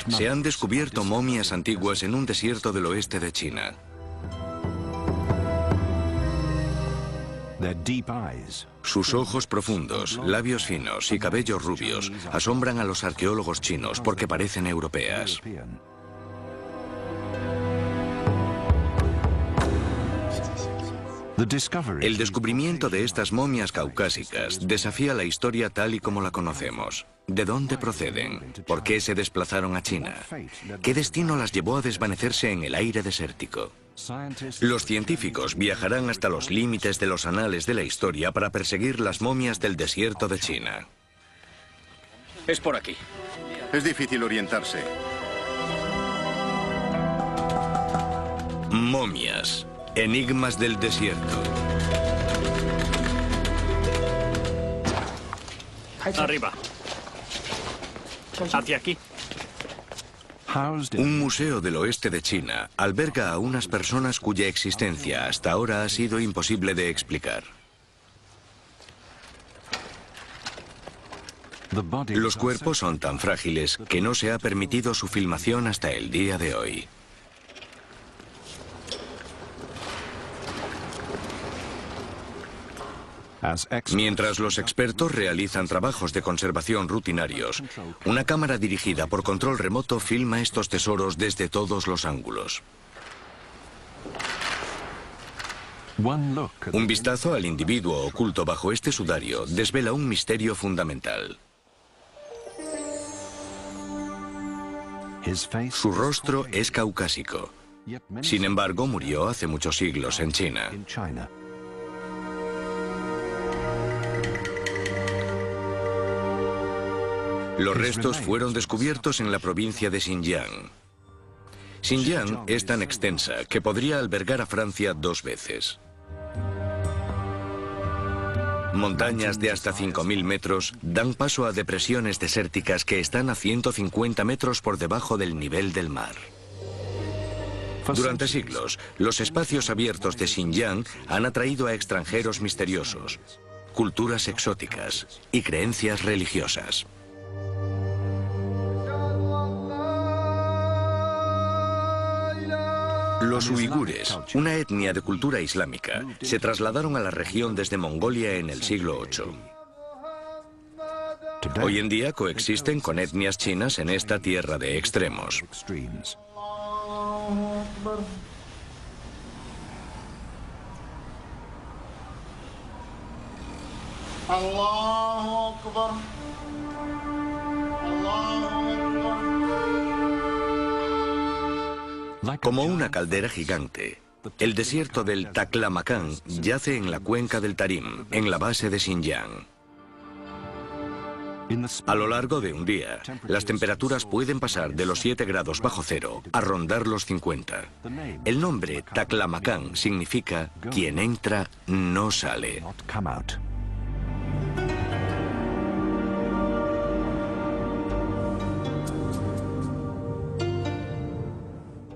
Se han descubierto momias antiguas en un desierto del oeste de China. Sus ojos profundos, labios finos y cabellos rubios asombran a los arqueólogos chinos porque parecen europeas. El descubrimiento de estas momias caucásicas desafía la historia tal y como la conocemos. ¿De dónde proceden? ¿Por qué se desplazaron a China? ¿Qué destino las llevó a desvanecerse en el aire desértico? Los científicos viajarán hasta los límites de los anales de la historia para perseguir las momias del desierto de China. Es por aquí. Es difícil orientarse. Momias. Enigmas del desierto. Arriba. Hacia aquí. Un museo del oeste de China alberga a unas personas cuya existencia hasta ahora ha sido imposible de explicar. Los cuerpos son tan frágiles que no se ha permitido su filmación hasta el día de hoy. Mientras los expertos realizan trabajos de conservación rutinarios, una cámara dirigida por control remoto filma estos tesoros desde todos los ángulos. Un vistazo al individuo oculto bajo este sudario desvela un misterio fundamental. Su rostro es caucásico. Sin embargo, murió hace muchos siglos en China. Los restos fueron descubiertos en la provincia de Xinjiang. Xinjiang es tan extensa que podría albergar a Francia 2 veces. Montañas de hasta 5.000 metros dan paso a depresiones desérticas que están a 150 metros por debajo del nivel del mar. Durante siglos, los espacios abiertos de Xinjiang han atraído a extranjeros misteriosos, culturas exóticas y creencias religiosas. Los uigures, una etnia de cultura islámica, se trasladaron a la región desde Mongolia en el siglo VIII. Hoy en día coexisten con etnias chinas en esta tierra de extremos. Allahu Akbar. Como una caldera gigante, el desierto del Taklamakan yace en la cuenca del Tarim, en la base de Xinjiang. A lo largo de un día, las temperaturas pueden pasar de los 7 grados bajo cero a rondar los 50. El nombre Taklamakan significa quien entra no sale.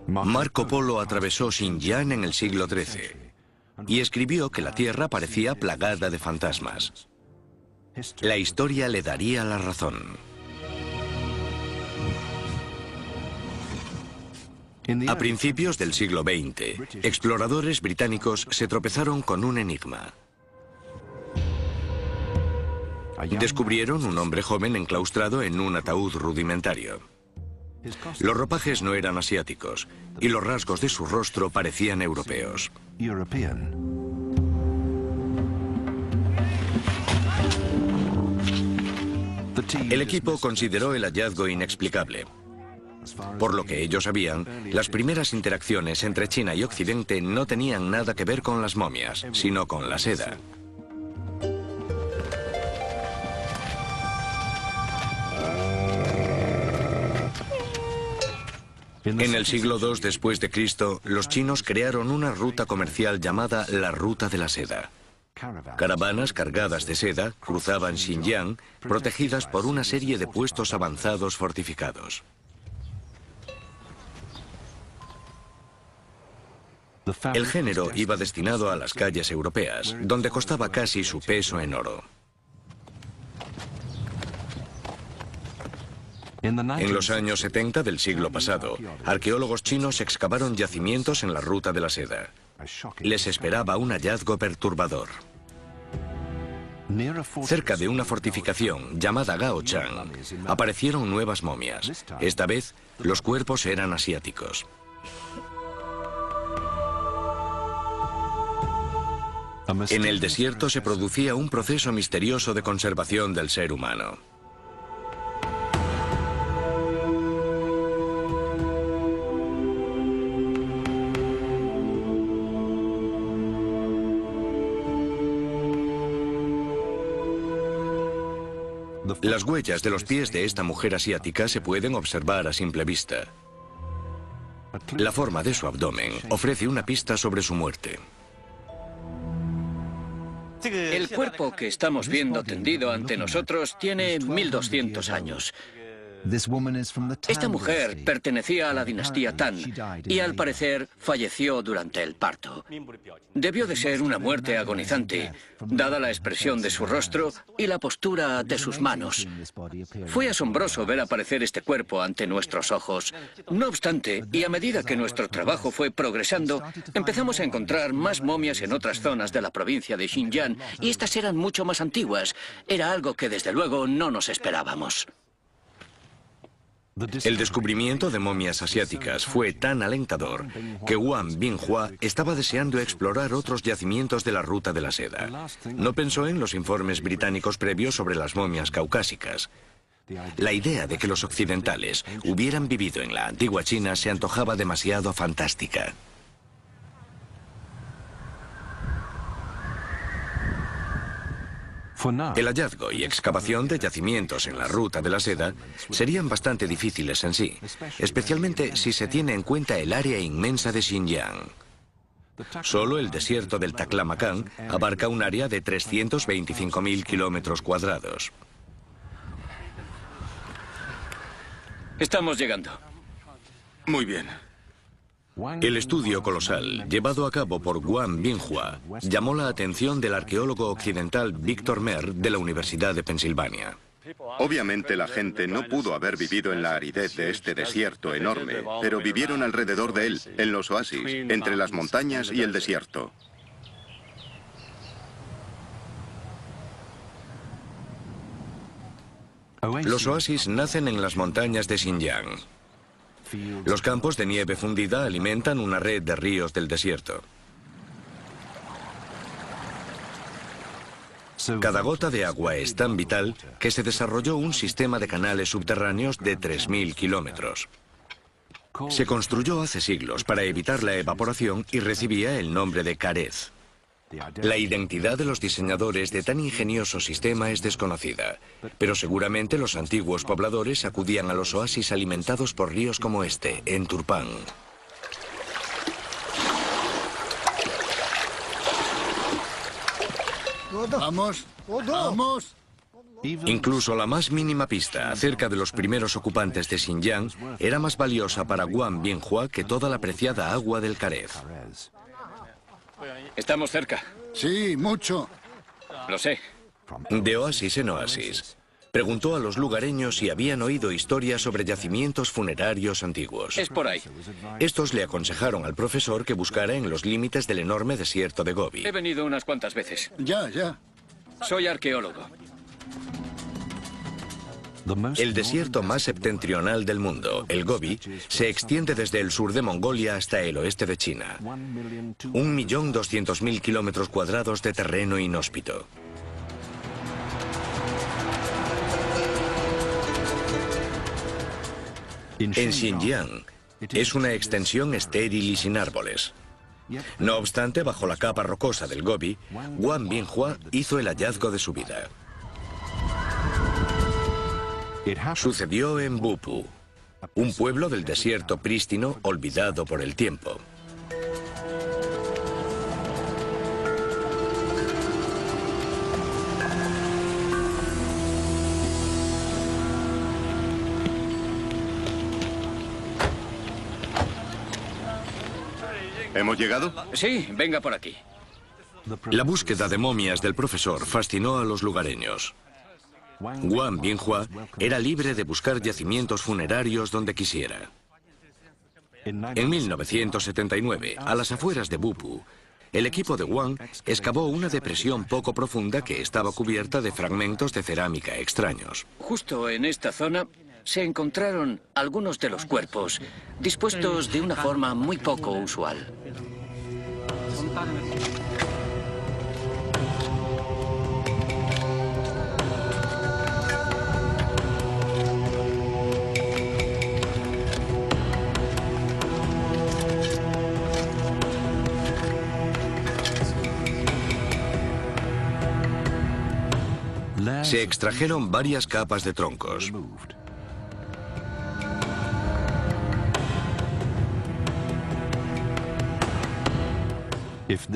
Marco Polo atravesó Xinjiang en el siglo XIII y escribió que la tierra parecía plagada de fantasmas. La historia le daría la razón. A principios del siglo XX, exploradores británicos se tropezaron con un enigma. Descubrieron un hombre joven enclaustrado en un ataúd rudimentario. Los ropajes no eran asiáticos y los rasgos de su rostro parecían europeos. El equipo consideró el hallazgo inexplicable. Por lo que ellos sabían, las primeras interacciones entre China y Occidente no tenían nada que ver con las momias, sino con la seda. En el siglo II después de Cristo, los chinos crearon una ruta comercial llamada la Ruta de la Seda. Caravanas cargadas de seda cruzaban Xinjiang, protegidas por una serie de puestos avanzados fortificados. El género iba destinado a las calles europeas, donde costaba casi su peso en oro. En los años 70 del siglo pasado, arqueólogos chinos excavaron yacimientos en la Ruta de la Seda. Les esperaba un hallazgo perturbador. Cerca de una fortificación llamada Gaochang, aparecieron nuevas momias. Esta vez, los cuerpos eran asiáticos. En el desierto se producía un proceso misterioso de conservación del ser humano. Las huellas de los pies de esta mujer asiática se pueden observar a simple vista. La forma de su abdomen ofrece una pista sobre su muerte. El cuerpo que estamos viendo tendido ante nosotros tiene 1200 años. Esta mujer pertenecía a la dinastía Tang y al parecer falleció durante el parto. Debió de ser una muerte agonizante, dada la expresión de su rostro y la postura de sus manos. Fue asombroso ver aparecer este cuerpo ante nuestros ojos. No obstante, y a medida que nuestro trabajo fue progresando, empezamos a encontrar más momias en otras zonas de la provincia de Xinjiang, y estas eran mucho más antiguas. Era algo que desde luego no nos esperábamos. El descubrimiento de momias asiáticas fue tan alentador que Wang Binghua estaba deseando explorar otros yacimientos de la Ruta de la Seda. No pensó en los informes británicos previos sobre las momias caucásicas. La idea de que los occidentales hubieran vivido en la antigua China se antojaba demasiado fantástica. El hallazgo y excavación de yacimientos en la Ruta de la Seda serían bastante difíciles en sí, especialmente si se tiene en cuenta el área inmensa de Xinjiang. Solo el desierto del Taklamakan abarca un área de 325.000 kilómetros cuadrados. Estamos llegando. Muy bien. El estudio colosal, llevado a cabo por Wang Binghua, llamó la atención del arqueólogo occidental Victor Mer de la Universidad de Pensilvania. Obviamente la gente no pudo haber vivido en la aridez de este desierto enorme, pero vivieron alrededor de él, en los oasis, entre las montañas y el desierto. Los oasis nacen en las montañas de Xinjiang. Los campos de nieve fundida alimentan una red de ríos del desierto. Cada gota de agua es tan vital que se desarrolló un sistema de canales subterráneos de 3.000 kilómetros. Se construyó hace siglos para evitar la evaporación y recibía el nombre de Carez. La identidad de los diseñadores de tan ingenioso sistema es desconocida, pero seguramente los antiguos pobladores acudían a los oasis alimentados por ríos como este, en Turpan. ¡Vamos! ¡Vamos! Incluso la más mínima pista acerca de los primeros ocupantes de Xinjiang era más valiosa para Wang Binghua que toda la preciada agua del Carez. Estamos cerca. Sí, mucho. Lo sé. De oasis en oasis, preguntó a los lugareños si habían oído historias sobre yacimientos funerarios antiguos. Es por ahí. Estos le aconsejaron al profesor que buscara en los límites del enorme desierto de Gobi. He venido unas cuantas veces. Ya. Soy arqueólogo. El desierto más septentrional del mundo, el Gobi, se extiende desde el sur de Mongolia hasta el oeste de China. 1.200.000 kilómetros cuadrados de terreno inhóspito. En Xinjiang es una extensión estéril y sin árboles. No obstante, bajo la capa rocosa del Gobi, Wang Binghua hizo el hallazgo de su vida. Sucedió en Bupu, un pueblo del desierto prístino olvidado por el tiempo. ¿Hemos llegado? Sí, venga por aquí. La búsqueda de momias del profesor fascinó a los lugareños. Wang Binghua era libre de buscar yacimientos funerarios donde quisiera. En 1979, a las afueras de Bupu, el equipo de Wang excavó una depresión poco profunda que estaba cubierta de fragmentos de cerámica extraños. Justo en esta zona se encontraron algunos de los cuerpos, dispuestos de una forma muy poco usual. Se extrajeron varias capas de troncos.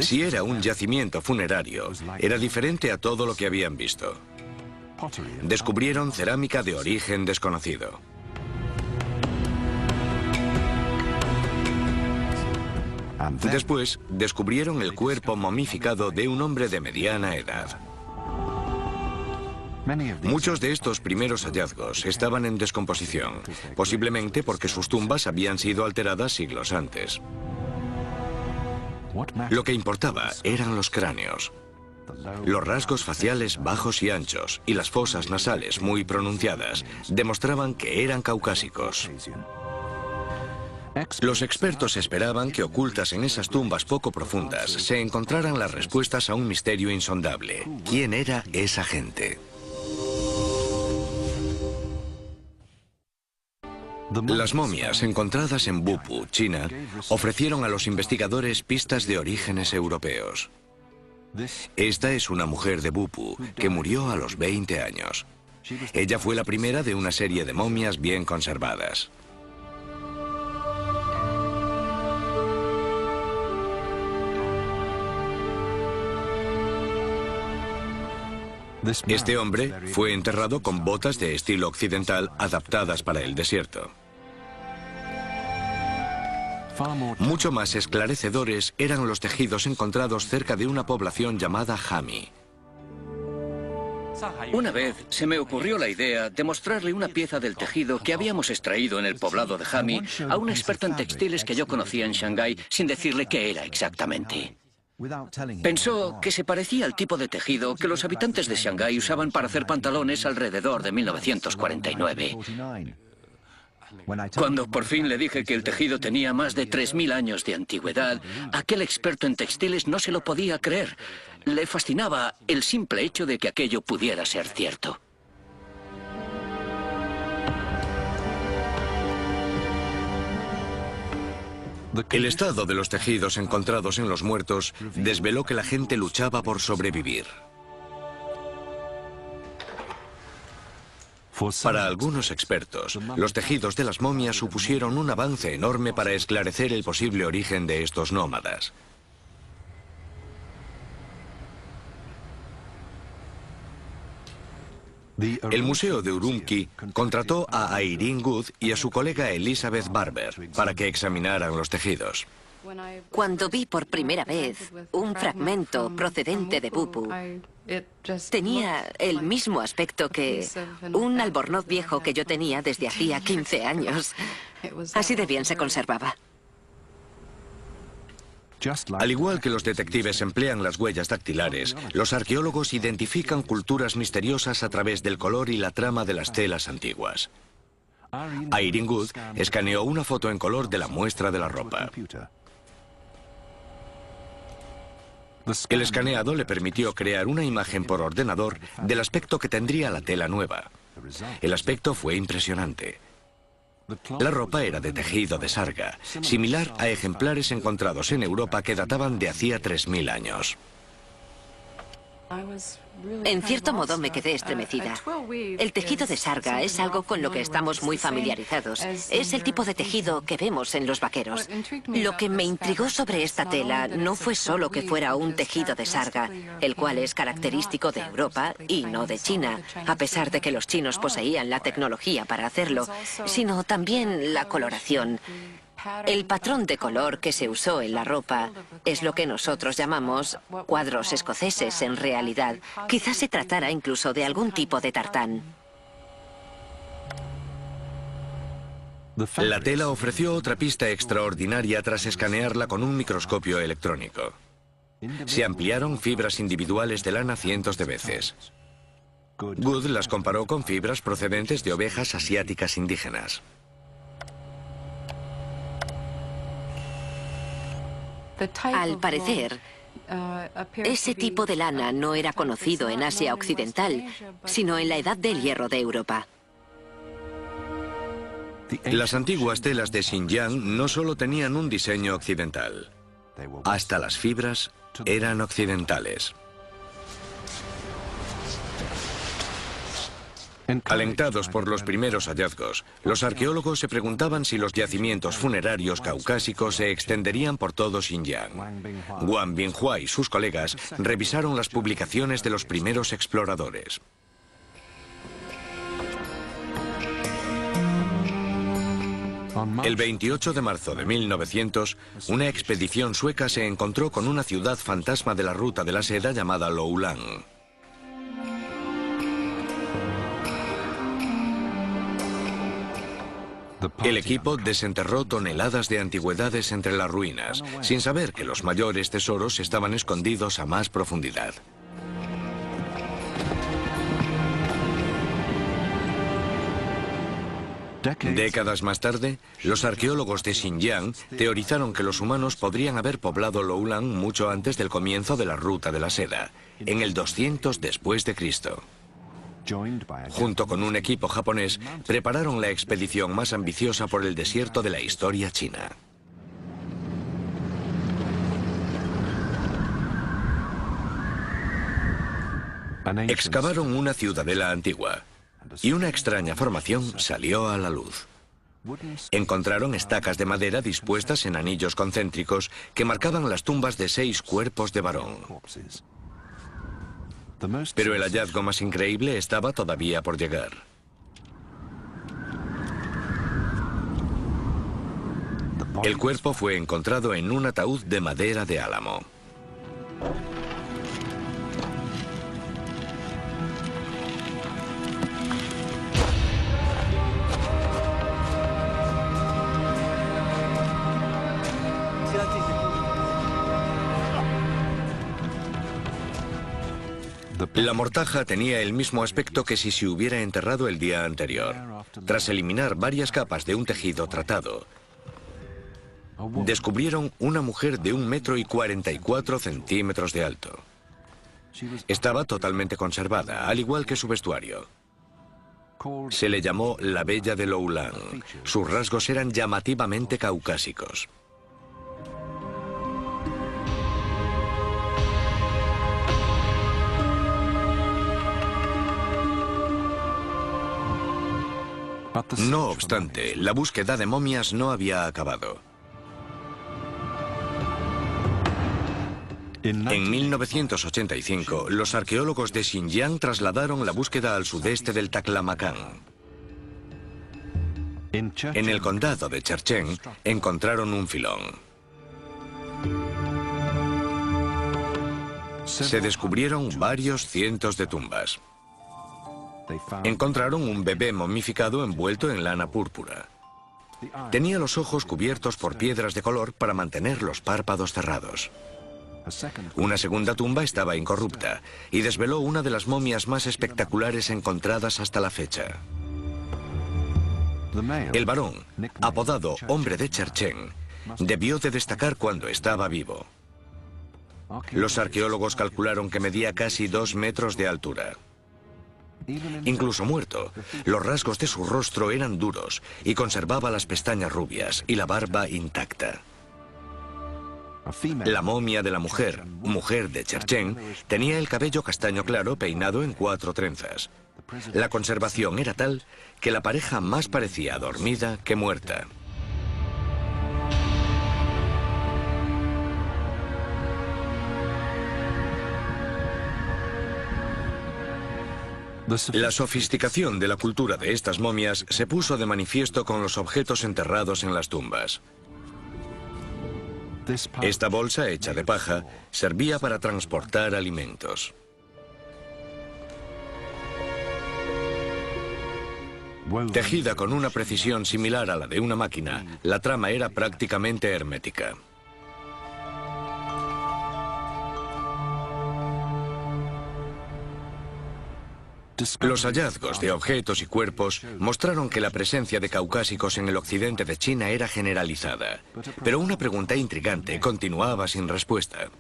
Si era un yacimiento funerario, era diferente a todo lo que habían visto. Descubrieron cerámica de origen desconocido. Después, descubrieron el cuerpo momificado de un hombre de mediana edad. Muchos de estos primeros hallazgos estaban en descomposición, posiblemente porque sus tumbas habían sido alteradas siglos antes. Lo que importaba eran los cráneos. Los rasgos faciales bajos y anchos y las fosas nasales muy pronunciadas demostraban que eran caucásicos. Los expertos esperaban que ocultas en esas tumbas poco profundas se encontraran las respuestas a un misterio insondable. ¿Quién era esa gente? Las momias encontradas en Bupu, China, ofrecieron a los investigadores pistas de orígenes europeos. Esta es una mujer de Bupu que murió a los 20 años. Ella fue la primera de una serie de momias bien conservadas. Este hombre fue enterrado con botas de estilo occidental adaptadas para el desierto. Mucho más esclarecedores eran los tejidos encontrados cerca de una población llamada Hami. Una vez se me ocurrió la idea de mostrarle una pieza del tejido que habíamos extraído en el poblado de Hami a un experto en textiles que yo conocía en Shanghái sin decirle qué era exactamente. Pensó que se parecía al tipo de tejido que los habitantes de Shanghái usaban para hacer pantalones alrededor de 1949. Cuando por fin le dije que el tejido tenía más de 3000 años de antigüedad, aquel experto en textiles no se lo podía creer. Le fascinaba el simple hecho de que aquello pudiera ser cierto. El estado de los tejidos encontrados en los muertos desveló que la gente luchaba por sobrevivir. Para algunos expertos, los tejidos de las momias supusieron un avance enorme para esclarecer el posible origen de estos nómadas. El Museo de Urumqi contrató a Irene Good y a su colega Elizabeth Barber para que examinaran los tejidos. Cuando vi por primera vez un fragmento procedente de Bupu, tenía el mismo aspecto que un albornoz viejo que yo tenía desde hacía 15 años. Así de bien se conservaba. Al igual que los detectives emplean las huellas dactilares, los arqueólogos identifican culturas misteriosas a través del color y la trama de las telas antiguas. Irene Good escaneó una foto en color de la muestra de la ropa. El escaneado le permitió crear una imagen por ordenador del aspecto que tendría la tela nueva. El aspecto fue impresionante. La ropa era de tejido de sarga, similar a ejemplares encontrados en Europa que databan de hacía 3000 años. En cierto modo me quedé estremecida. El tejido de sarga es algo con lo que estamos muy familiarizados. Es el tipo de tejido que vemos en los vaqueros. Lo que me intrigó sobre esta tela no fue solo que fuera un tejido de sarga, el cual es característico de Europa y no de China, a pesar de que los chinos poseían la tecnología para hacerlo, sino también la coloración. El patrón de color que se usó en la ropa es lo que nosotros llamamos cuadros escoceses en realidad. Quizás se tratara incluso de algún tipo de tartán. La tela ofreció otra pista extraordinaria tras escanearla con un microscopio electrónico. Se ampliaron fibras individuales de lana cientos de veces. Good las comparó con fibras procedentes de ovejas asiáticas indígenas. Al parecer, ese tipo de lana no era conocido en Asia Occidental, sino en la Edad del Hierro de Europa. Las antiguas telas de Xinjiang no solo tenían un diseño occidental, hasta las fibras eran occidentales. Alentados por los primeros hallazgos, los arqueólogos se preguntaban si los yacimientos funerarios caucásicos se extenderían por todo Xinjiang. Wang Binghua y sus colegas revisaron las publicaciones de los primeros exploradores. El 28 de marzo de 1900, una expedición sueca se encontró con una ciudad fantasma de la ruta de la seda llamada Loulan. El equipo desenterró toneladas de antigüedades entre las ruinas, sin saber que los mayores tesoros estaban escondidos a más profundidad. Décadas más tarde, los arqueólogos de Xinjiang teorizaron que los humanos podrían haber poblado Loulan mucho antes del comienzo de la ruta de la seda, en el 200 después de Cristo. Junto con un equipo japonés, prepararon la expedición más ambiciosa por el desierto de la historia china. Excavaron una ciudadela antigua y una extraña formación salió a la luz. Encontraron estacas de madera dispuestas en anillos concéntricos que marcaban las tumbas de 6 cuerpos de varón. Pero el hallazgo más increíble estaba todavía por llegar. El cuerpo fue encontrado en un ataúd de madera de álamo. La mortaja tenía el mismo aspecto que si se hubiera enterrado el día anterior. Tras eliminar varias capas de un tejido tratado, descubrieron una mujer de 1,44 metros de alto. Estaba totalmente conservada, al igual que su vestuario. Se le llamó la Bella de Loulan. Sus rasgos eran llamativamente caucásicos. No obstante, la búsqueda de momias no había acabado. En 1985, los arqueólogos de Xinjiang trasladaron la búsqueda al sudeste del Taklamakan. En el condado de Chercheng encontraron un filón. Se descubrieron varios cientos de tumbas. Encontraron un bebé momificado envuelto en lana púrpura. Tenía los ojos cubiertos por piedras de color para mantener los párpados cerrados. Una segunda tumba estaba incorrupta y desveló una de las momias más espectaculares encontradas hasta la fecha. El varón, apodado Hombre de Chercheng, debió de destacar cuando estaba vivo. Los arqueólogos calcularon que medía casi 2 metros de altura. Incluso muerto, los rasgos de su rostro eran duros y conservaba las pestañas rubias y la barba intacta. La momia de la mujer, mujer de Chercheng, tenía el cabello castaño claro peinado en 4 trenzas. La conservación era tal que la pareja más parecía dormida que muerta. La sofisticación de la cultura de estas momias se puso de manifiesto con los objetos enterrados en las tumbas. Esta bolsa, hecha de paja, servía para transportar alimentos. Tejida con una precisión similar a la de una máquina, la trama era prácticamente hermética. Los hallazgos de objetos y cuerpos mostraron que la presencia de caucásicos en el occidente de China era generalizada, pero una pregunta intrigante continuaba sin respuesta.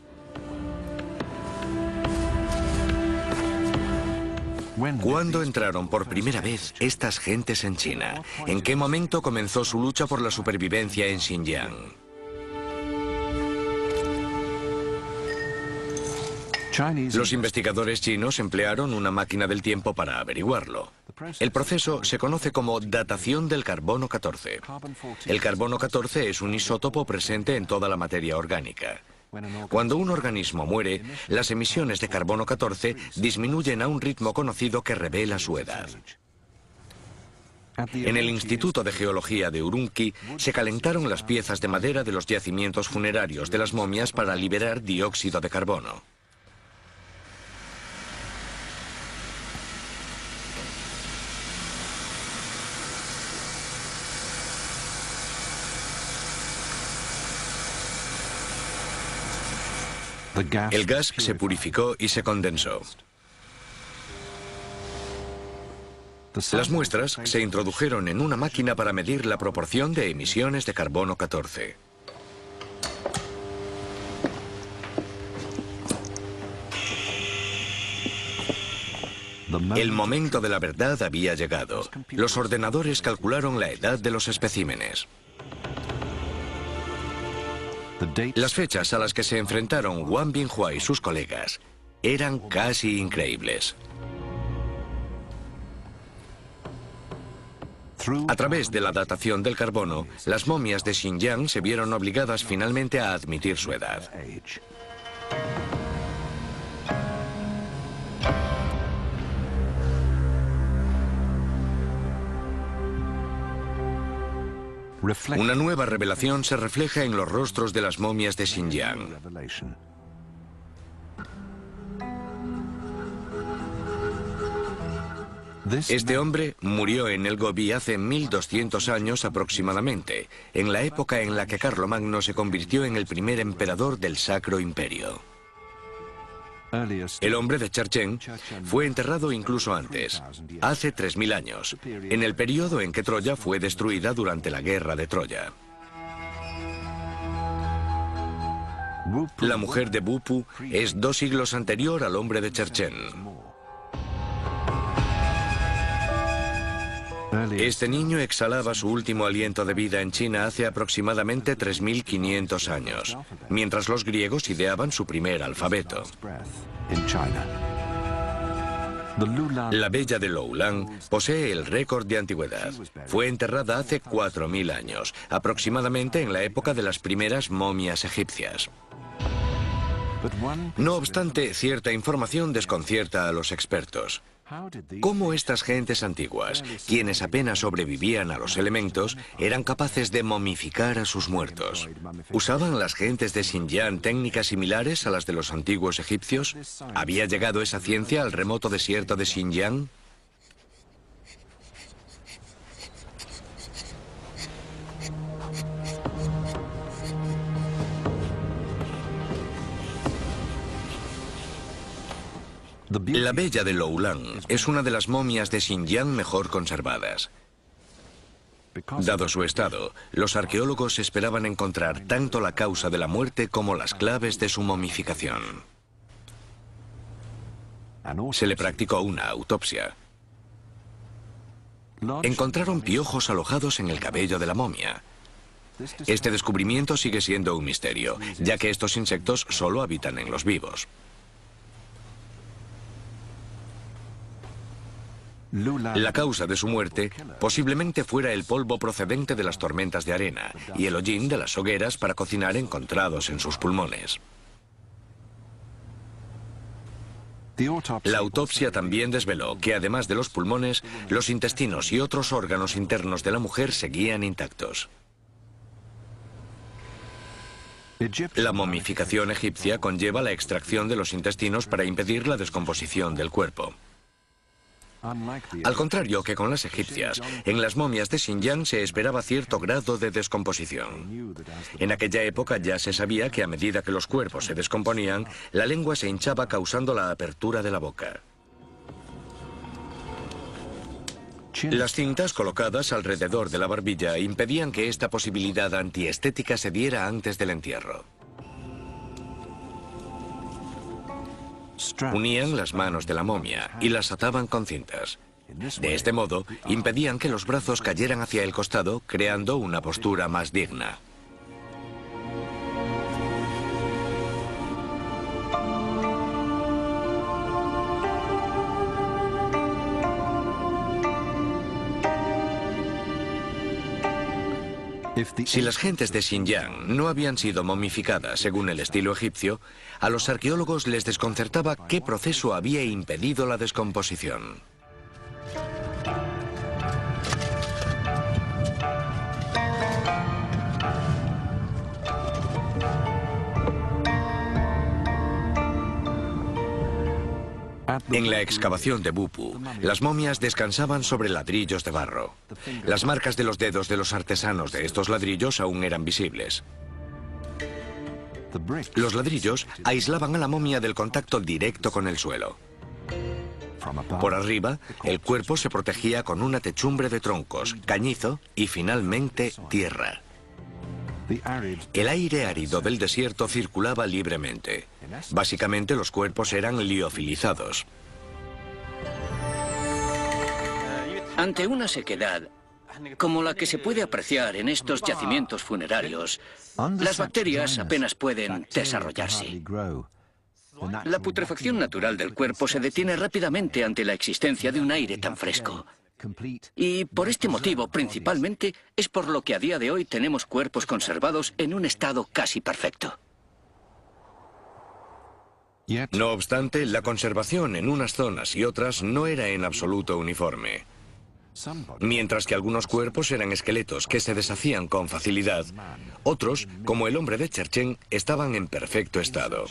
¿Cuándo entraron por primera vez estas gentes en China? ¿En qué momento comenzó su lucha por la supervivencia en Xinjiang? Los investigadores chinos emplearon una máquina del tiempo para averiguarlo. El proceso se conoce como datación del carbono 14. El carbono 14 es un isótopo presente en toda la materia orgánica. Cuando un organismo muere, las emisiones de carbono 14 disminuyen a un ritmo conocido que revela su edad. En el Instituto de Geología de Urumqi se calentaron las piezas de madera de los yacimientos funerarios de las momias para liberar dióxido de carbono. El gas se purificó y se condensó. Las muestras se introdujeron en una máquina para medir la proporción de emisiones de carbono 14. El momento de la verdad había llegado. Los ordenadores calcularon la edad de los especímenes. Las fechas a las que se enfrentaron Wang Binghua y sus colegas eran casi increíbles. A través de la datación del carbono, las momias de Xinjiang se vieron obligadas finalmente a admitir su edad. Una nueva revelación se refleja en los rostros de las momias de Xinjiang. Este hombre murió en el Gobi hace 1200 años aproximadamente, en la época en la que Carlomagno se convirtió en el primer emperador del Sacro Imperio. El hombre de Cherchen fue enterrado incluso antes, hace 3000 años, en el periodo en que Troya fue destruida durante la guerra de Troya. La mujer de Bupu es 2 siglos anterior al hombre de Cherchen. Este niño exhalaba su último aliento de vida en China hace aproximadamente 3500 años, mientras los griegos ideaban su primer alfabeto. La bella de Loulan posee el récord de antigüedad. Fue enterrada hace 4000 años, aproximadamente en la época de las primeras momias egipcias. No obstante, cierta información desconcierta a los expertos. ¿Cómo estas gentes antiguas, quienes apenas sobrevivían a los elementos, eran capaces de momificar a sus muertos? ¿Usaban las gentes de Xinjiang técnicas similares a las de los antiguos egipcios? ¿Había llegado esa ciencia al remoto desierto de Xinjiang? La bella de Loulan es una de las momias de Xinjiang mejor conservadas. Dado su estado, los arqueólogos esperaban encontrar tanto la causa de la muerte como las claves de su momificación. Se le practicó una autopsia. Encontraron piojos alojados en el cabello de la momia. Este descubrimiento sigue siendo un misterio, ya que estos insectos solo habitan en los vivos. La causa de su muerte posiblemente fuera el polvo procedente de las tormentas de arena y el hollín de las hogueras para cocinar encontrados en sus pulmones. La autopsia también desveló que, además de los pulmones, los intestinos y otros órganos internos de la mujer seguían intactos. La momificación egipcia conlleva la extracción de los intestinos para impedir la descomposición del cuerpo. Al contrario que con las egipcias, en las momias de Xinjiang se esperaba cierto grado de descomposición. En aquella época ya se sabía que a medida que los cuerpos se descomponían, la lengua se hinchaba causando la apertura de la boca. Las cintas colocadas alrededor de la barbilla impedían que esta posibilidad antiestética se diera antes del entierro. Unían las manos de la momia y las ataban con cintas. De este modo, impedían que los brazos cayeran hacia el costado, creando una postura más digna. Si las gentes de Xinjiang no habían sido momificadas según el estilo egipcio, a los arqueólogos les desconcertaba qué proceso había impedido la descomposición. En la excavación de Bupu, las momias descansaban sobre ladrillos de barro. Las marcas de los dedos de los artesanos de estos ladrillos aún eran visibles. Los ladrillos aislaban a la momia del contacto directo con el suelo. Por arriba, el cuerpo se protegía con una techumbre de troncos, cañizo y finalmente tierra. El aire árido del desierto circulaba libremente. Básicamente los cuerpos eran liofilizados. Ante una sequedad, como la que se puede apreciar en estos yacimientos funerarios, las bacterias apenas pueden desarrollarse. La putrefacción natural del cuerpo se detiene rápidamente ante la existencia de un aire tan fresco. Y por este motivo, principalmente, es por lo que a día de hoy tenemos cuerpos conservados en un estado casi perfecto. No obstante, la conservación en unas zonas y otras no era en absoluto uniforme. Mientras que algunos cuerpos eran esqueletos que se deshacían con facilidad, otros, como el hombre de Cherchen, estaban en perfecto estado.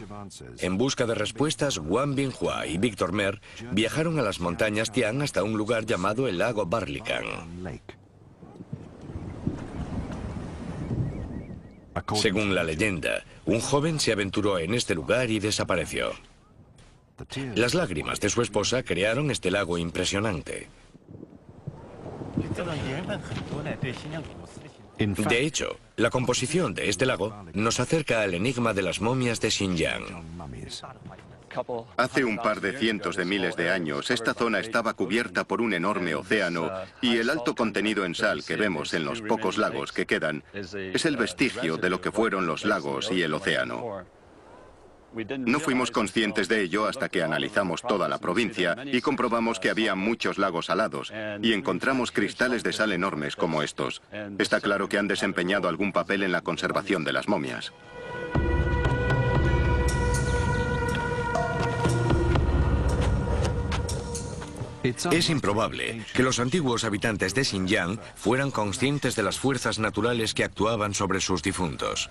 En busca de respuestas, Wang Binghua y Víctor Mer viajaron a las montañas Tian hasta un lugar llamado el lago Barlican. Según la leyenda, un joven se aventuró en este lugar y desapareció. Las lágrimas de su esposa crearon este lago impresionante. De hecho, la composición de este lago nos acerca al enigma de las momias de Xinjiang. Hace un par de cientos de miles de años, esta zona estaba cubierta por un enorme océano y el alto contenido en sal que vemos en los pocos lagos que quedan es el vestigio de lo que fueron los lagos y el océano. No fuimos conscientes de ello hasta que analizamos toda la provincia y comprobamos que había muchos lagos salados y encontramos cristales de sal enormes como estos. Está claro que han desempeñado algún papel en la conservación de las momias. Es improbable que los antiguos habitantes de Xinjiang fueran conscientes de las fuerzas naturales que actuaban sobre sus difuntos.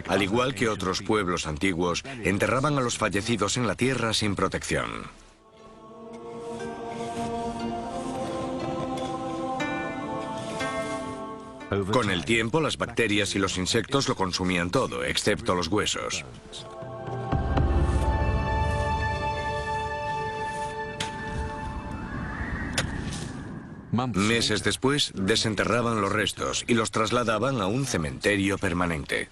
Al igual que otros pueblos antiguos, enterraban a los fallecidos en la tierra sin protección. Con el tiempo, las bacterias y los insectos lo consumían todo, excepto los huesos. Meses después, desenterraban los restos y los trasladaban a un cementerio permanente.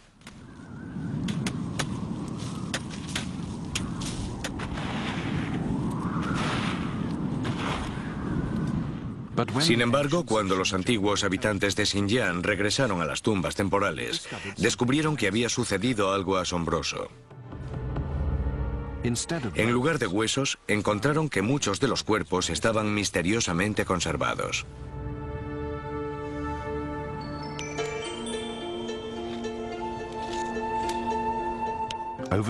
Sin embargo, cuando los antiguos habitantes de Xinjiang regresaron a las tumbas temporales, descubrieron que había sucedido algo asombroso. En lugar de huesos, encontraron que muchos de los cuerpos estaban misteriosamente conservados.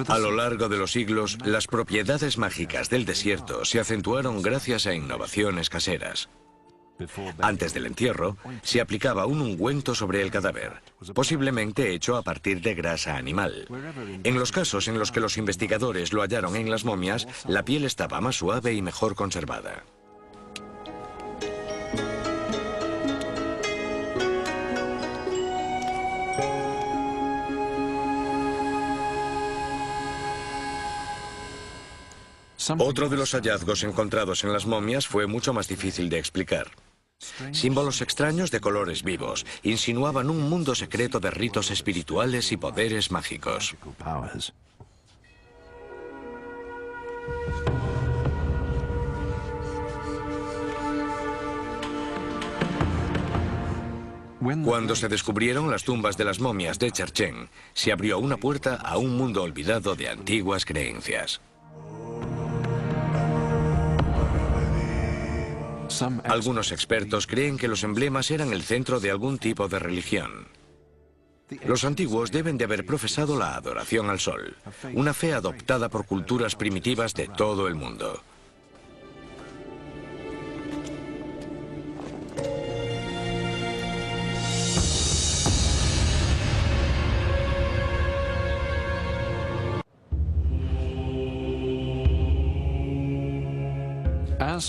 A lo largo de los siglos, las propiedades mágicas del desierto se acentuaron gracias a innovaciones caseras. Antes del entierro, se aplicaba un ungüento sobre el cadáver, posiblemente hecho a partir de grasa animal. En los casos en los que los investigadores lo hallaron en las momias, la piel estaba más suave y mejor conservada. Otro de los hallazgos encontrados en las momias fue mucho más difícil de explicar. Símbolos extraños de colores vivos insinuaban un mundo secreto de ritos espirituales y poderes mágicos. Cuando se descubrieron las tumbas de las momias de Cherchen, se abrió una puerta a un mundo olvidado de antiguas creencias. Algunos expertos creen que los emblemas eran el centro de algún tipo de religión. Los antiguos deben de haber profesado la adoración al sol, una fe adoptada por culturas primitivas de todo el mundo.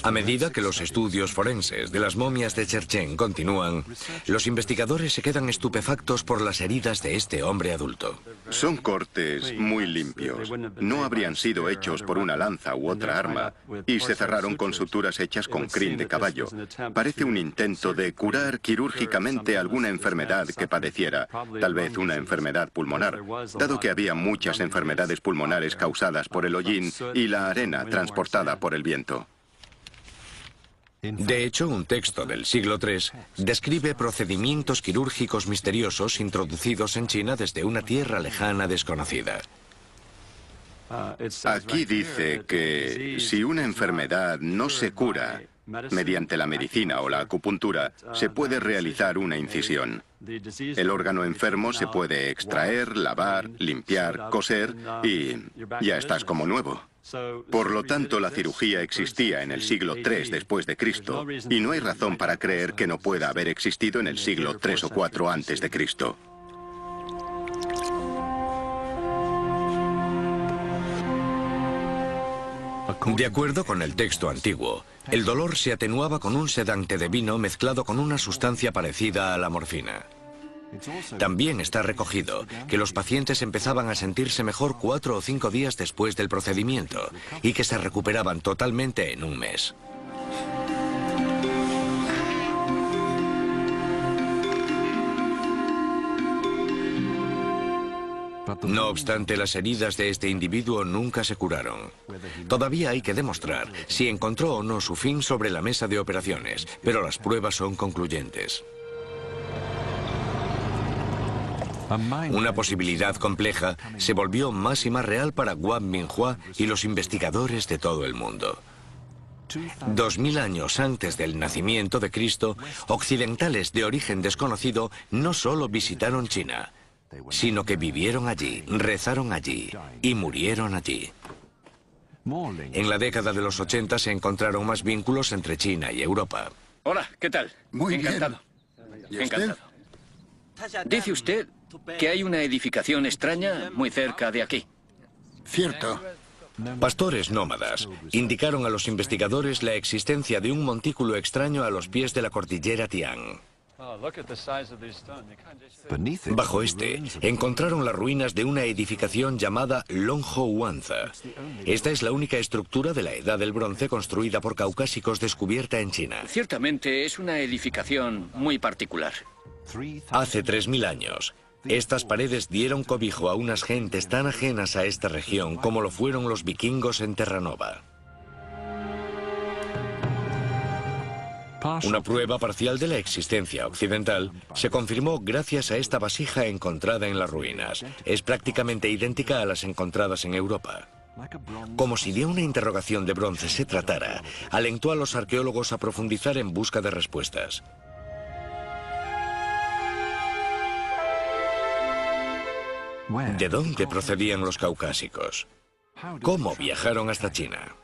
A medida que los estudios forenses de las momias de Cherchen continúan, los investigadores se quedan estupefactos por las heridas de este hombre adulto. Son cortes muy limpios. No habrían sido hechos por una lanza u otra arma, y se cerraron con suturas hechas con crin de caballo. Parece un intento de curar quirúrgicamente alguna enfermedad que padeciera, tal vez una enfermedad pulmonar, dado que había muchas enfermedades pulmonares causadas por el hollín y la arena transportada por el viento. De hecho, un texto del siglo III describe procedimientos quirúrgicos misteriosos introducidos en China desde una tierra lejana desconocida. Aquí dice que si una enfermedad no se cura mediante la medicina o la acupuntura, se puede realizar una incisión. El órgano enfermo se puede extraer, lavar, limpiar, coser y ya estás como nuevo. Por lo tanto, la cirugía existía en el siglo III después de Cristo, y no hay razón para creer que no pueda haber existido en el siglo III o IV antes de Cristo. De acuerdo con el texto antiguo, el dolor se atenuaba con un sedante de vino mezclado con una sustancia parecida a la morfina. También está recogido que los pacientes empezaban a sentirse mejor 4 o 5 días después del procedimiento y que se recuperaban totalmente en un mes. No obstante, las heridas de este individuo nunca se curaron. Todavía hay que demostrar si encontró o no su fin sobre la mesa de operaciones, pero las pruebas son concluyentes. Una posibilidad compleja se volvió más y más real para Guan Minghua y los investigadores de todo el mundo. 2000 años antes del nacimiento de Cristo, occidentales de origen desconocido no solo visitaron China, sino que vivieron allí, rezaron allí y murieron allí. En la década de los 80 se encontraron más vínculos entre China y Europa. Hola, ¿qué tal? Muy encantado. bien. ¿Y usted? Dice usted que hay una edificación extraña muy cerca de aquí. Cierto. Pastores nómadas indicaron a los investigadores la existencia de un montículo extraño a los pies de la cordillera Tian. Bajo este, encontraron las ruinas de una edificación llamada Longho Wanza. Esta es la única estructura de la Edad del Bronce construida por caucásicos descubierta en China. Ciertamente es una edificación muy particular. Hace 3000 años, estas paredes dieron cobijo a unas gentes tan ajenas a esta región como lo fueron los vikingos en Terranova. Una prueba parcial de la existencia occidental se confirmó gracias a esta vasija encontrada en las ruinas. Es prácticamente idéntica a las encontradas en Europa. Como si de una interrogación de bronce se tratara, alentó a los arqueólogos a profundizar en busca de respuestas. ¿De dónde procedían los caucásicos? ¿Cómo viajaron hasta China?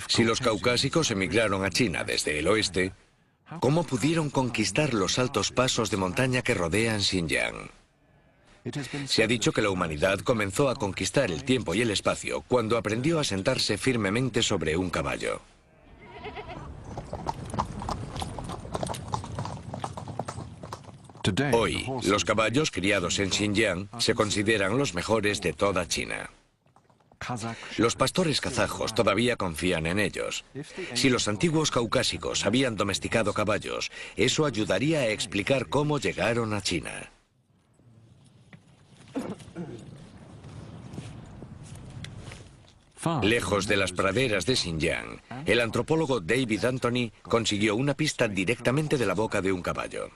Si los caucásicos emigraron a China desde el oeste, ¿cómo pudieron conquistar los altos pasos de montaña que rodean Xinjiang? Se ha dicho que la humanidad comenzó a conquistar el tiempo y el espacio cuando aprendió a sentarse firmemente sobre un caballo. Hoy, los caballos criados en Xinjiang se consideran los mejores de toda China. Los pastores kazajos todavía confían en ellos. Si los antiguos caucásicos habían domesticado caballos, eso ayudaría a explicar cómo llegaron a China. Lejos de las praderas de Xinjiang, el antropólogo David Anthony consiguió una pista directamente de la boca de un caballo.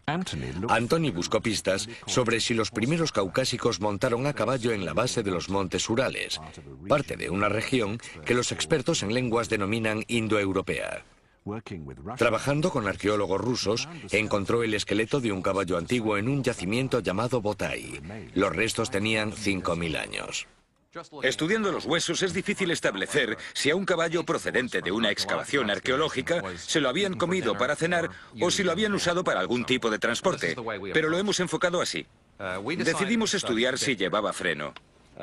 Anthony buscó pistas sobre si los primeros caucásicos montaron a caballo en la base de los montes Urales, parte de una región que los expertos en lenguas denominan indoeuropea. Trabajando con arqueólogos rusos, encontró el esqueleto de un caballo antiguo en un yacimiento llamado Botai. Los restos tenían 5000 años. Estudiando los huesos es difícil establecer si a un caballo procedente de una excavación arqueológica se lo habían comido para cenar o si lo habían usado para algún tipo de transporte, pero lo hemos enfocado así. Decidimos estudiar si llevaba freno.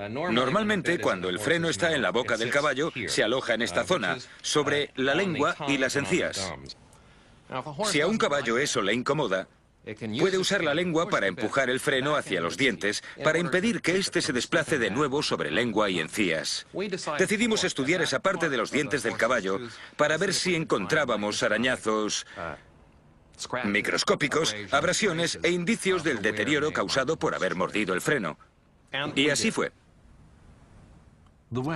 Normalmente, cuando el freno está en la boca del caballo, se aloja en esta zona, sobre la lengua y las encías. Si a un caballo eso le incomoda, puede usar la lengua para empujar el freno hacia los dientes, para impedir que éste se desplace de nuevo sobre lengua y encías. Decidimos estudiar esa parte de los dientes del caballo para ver si encontrábamos arañazos microscópicos, abrasiones e indicios del deterioro causado por haber mordido el freno. Y así fue.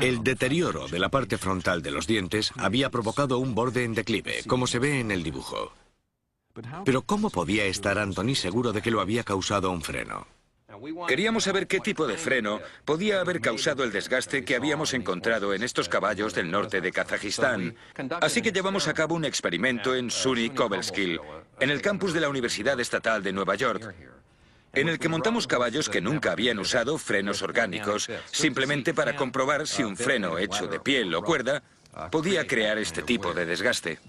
El deterioro de la parte frontal de los dientes había provocado un borde en declive, como se ve en el dibujo. Pero ¿cómo podía estar Anthony seguro de que lo había causado un freno? Queríamos saber qué tipo de freno podía haber causado el desgaste que habíamos encontrado en estos caballos del norte de Kazajistán. Así que llevamos a cabo un experimento en SUNY Cobleskill, en el campus de la Universidad Estatal de Nueva York, en el que montamos caballos que nunca habían usado frenos orgánicos, simplemente para comprobar si un freno hecho de piel o cuerda podía crear este tipo de desgaste.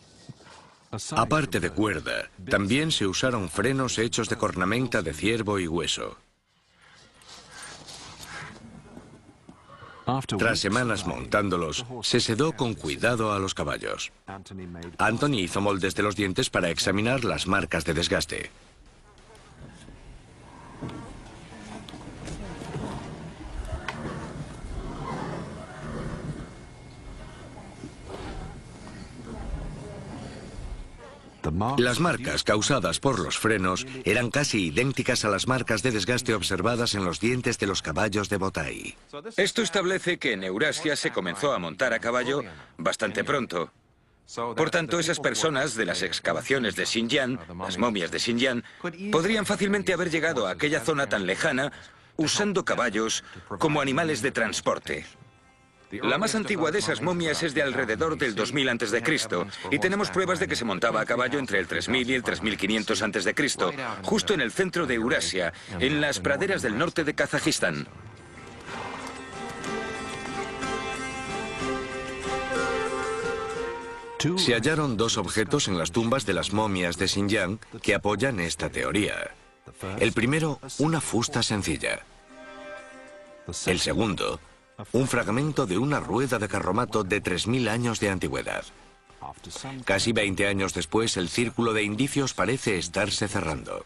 Aparte de cuerda, también se usaron frenos hechos de cornamenta de ciervo y hueso. Tras semanas montándolos, se sedó con cuidado a los caballos. Anthony hizo moldes de los dientes para examinar las marcas de desgaste. Las marcas causadas por los frenos eran casi idénticas a las marcas de desgaste observadas en los dientes de los caballos de Botai. Esto establece que en Eurasia se comenzó a montar a caballo bastante pronto. Por tanto, esas personas de las excavaciones de Xinjiang, las momias de Xinjiang, podrían fácilmente haber llegado a aquella zona tan lejana usando caballos como animales de transporte. La más antigua de esas momias es de alrededor del 2000 a.C. y tenemos pruebas de que se montaba a caballo entre el 3000 y el 3500 a.C., justo en el centro de Eurasia, en las praderas del norte de Kazajistán. Se hallaron dos objetos en las tumbas de las momias de Xinjiang que apoyan esta teoría. El primero, una fusta sencilla. El segundo, un fragmento de una rueda de carromato de 3000 años de antigüedad. Casi 20 años después, el círculo de indicios parece estarse cerrando.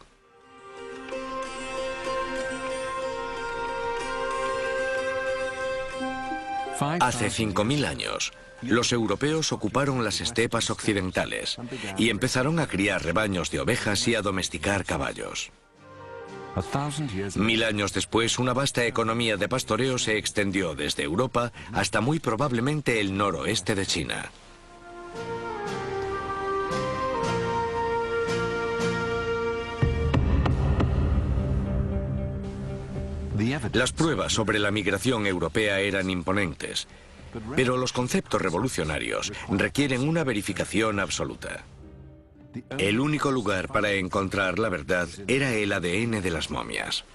Hace 5000 años, los europeos ocuparon las estepas occidentales y empezaron a criar rebaños de ovejas y a domesticar caballos. 1000 años después, una vasta economía de pastoreo se extendió desde Europa hasta muy probablemente el noroeste de China. Las pruebas sobre la migración europea eran imponentes. Pero los conceptos revolucionarios requieren una verificación absoluta. El único lugar para encontrar la verdad era el ADN de las momias.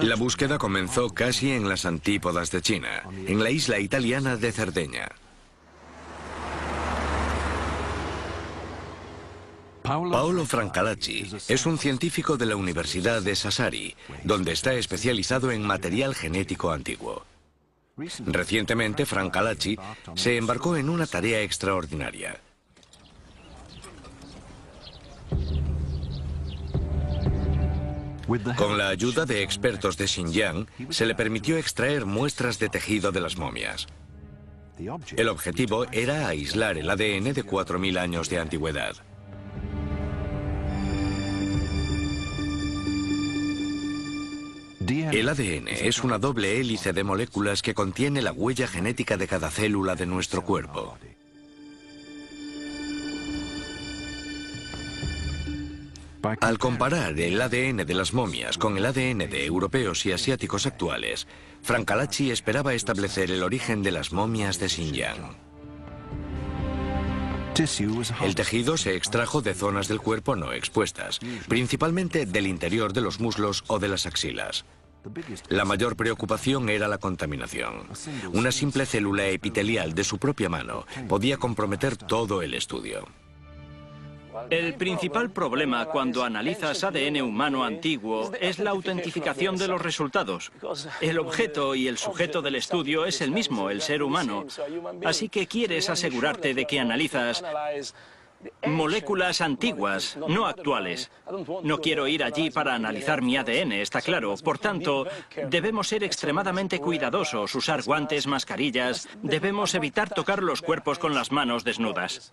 La búsqueda comenzó casi en las antípodas de China, en la isla italiana de Cerdeña. Paolo Francalacci es un científico de la Universidad de Sassari, donde está especializado en material genético antiguo. Recientemente, Francalacci se embarcó en una tarea extraordinaria. Con la ayuda de expertos de Xinjiang, se le permitió extraer muestras de tejido de las momias. El objetivo era aislar el ADN de 4.000 años de antigüedad. El ADN es una doble hélice de moléculas que contiene la huella genética de cada célula de nuestro cuerpo. Al comparar el ADN de las momias con el ADN de europeos y asiáticos actuales, Francalacci esperaba establecer el origen de las momias de Xinjiang. El tejido se extrajo de zonas del cuerpo no expuestas, principalmente del interior de los muslos o de las axilas. La mayor preocupación era la contaminación. Una simple célula epitelial de su propia mano podía comprometer todo el estudio. El principal problema cuando analizas ADN humano antiguo es la autentificación de los resultados. El objeto y el sujeto del estudio es el mismo, el ser humano. Así que quieres asegurarte de que analizas moléculas antiguas, no actuales. No quiero ir allí para analizar mi ADN, está claro. Por tanto, debemos ser extremadamente cuidadosos, usar guantes, mascarillas. Debemos evitar tocar los cuerpos con las manos desnudas.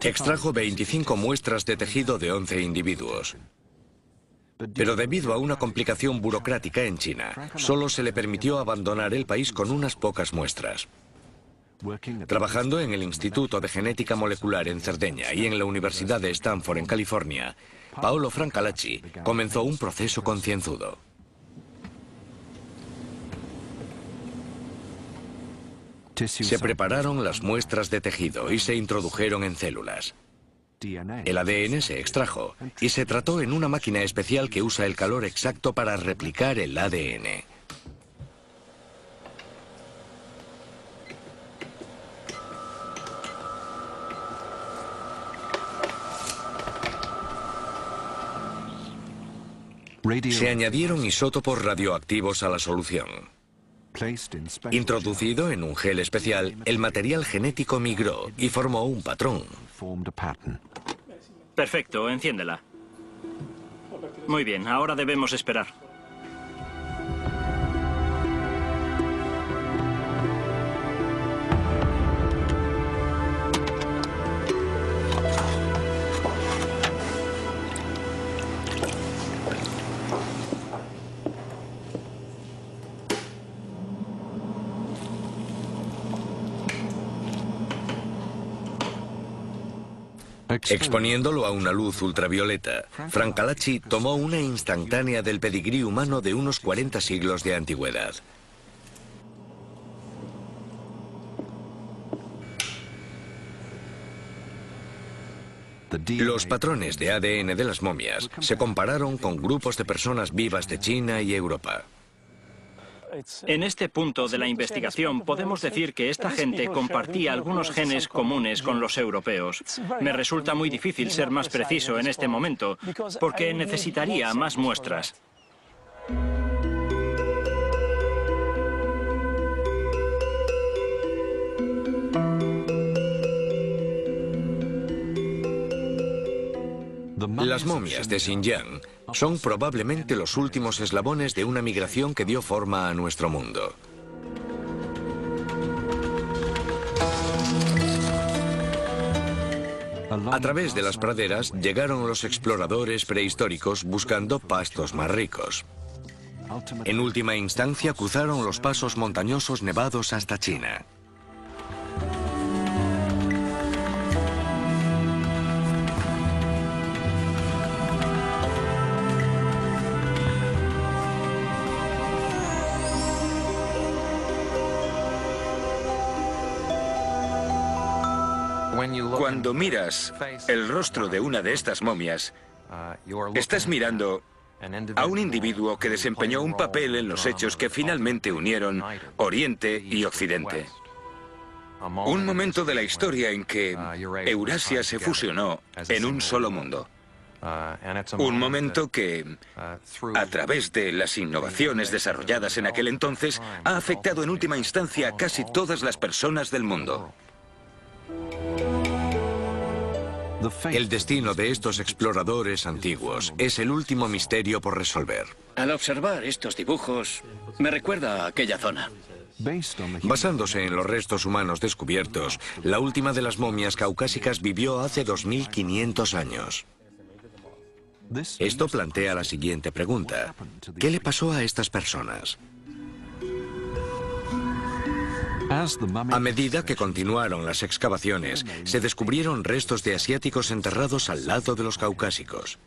Extrajo 25 muestras de tejido de 11 individuos. Pero debido a una complicación burocrática en China, solo se le permitió abandonar el país con unas pocas muestras. Trabajando en el Instituto de Genética Molecular en Cerdeña y en la Universidad de Stanford en California, Paolo Francalacci comenzó un proceso concienzudo. Se prepararon las muestras de tejido y se introdujeron en células. El ADN se extrajo y se trató en una máquina especial que usa el calor exacto para replicar el ADN. Se añadieron isótopos radioactivos a la solución. Introducido en un gel especial, el material genético migró y formó un patrón. Perfecto, enciéndela. Muy bien, ahora debemos esperar. Exponiéndolo a una luz ultravioleta, Francalacci tomó una instantánea del pedigrí humano de unos 40 siglos de antigüedad. Los patrones de ADN de las momias se compararon con grupos de personas vivas de China y Europa. En este punto de la investigación podemos decir que esta gente compartía algunos genes comunes con los europeos. Me resulta muy difícil ser más preciso en este momento, porque necesitaría más muestras. Las momias de Xinjiang son probablemente los últimos eslabones de una migración que dio forma a nuestro mundo. A través de las praderas llegaron los exploradores prehistóricos buscando pastos más ricos. En última instancia cruzaron los pasos montañosos nevados hasta China. Cuando miras el rostro de una de estas momias, estás mirando a un individuo que desempeñó un papel en los hechos que finalmente unieron Oriente y Occidente. Un momento de la historia en que Eurasia se fusionó en un solo mundo. Un momento que, a través de las innovaciones desarrolladas en aquel entonces, ha afectado en última instancia a casi todas las personas del mundo. El destino de estos exploradores antiguos es el último misterio por resolver. Al observar estos dibujos, me recuerda a aquella zona. Basándose en los restos humanos descubiertos, la última de las momias caucásicas vivió hace 2500 años. Esto plantea la siguiente pregunta. ¿Qué le pasó a estas personas? A medida que continuaron las excavaciones, se descubrieron restos de asiáticos enterrados al lado de los caucásicos,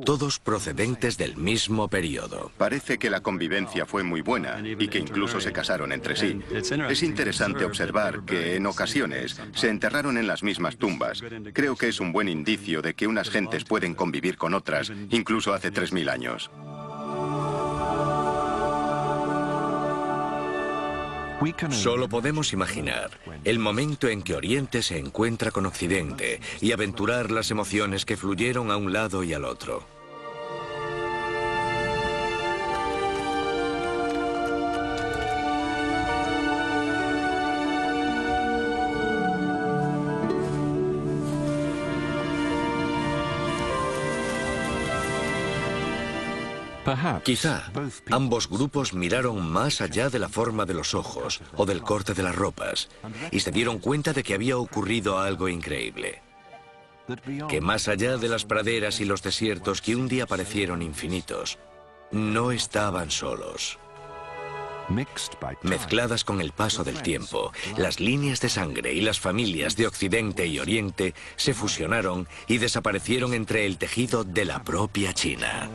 todos procedentes del mismo periodo. Parece que la convivencia fue muy buena y que incluso se casaron entre sí. Es interesante observar que en ocasiones se enterraron en las mismas tumbas. Creo que es un buen indicio de que unas gentes pueden convivir con otras, incluso hace 3000 años. Solo podemos imaginar el momento en que Oriente se encuentra con Occidente y aventurar las emociones que fluyeron a un lado y al otro. Quizá ambos grupos miraron más allá de la forma de los ojos o del corte de las ropas y se dieron cuenta de que había ocurrido algo increíble. Que más allá de las praderas y los desiertos que un día parecieron infinitos, no estaban solos. Mezcladas con el paso del tiempo, las líneas de sangre y las familias de Occidente y Oriente se fusionaron y desaparecieron entre el tejido de la propia China.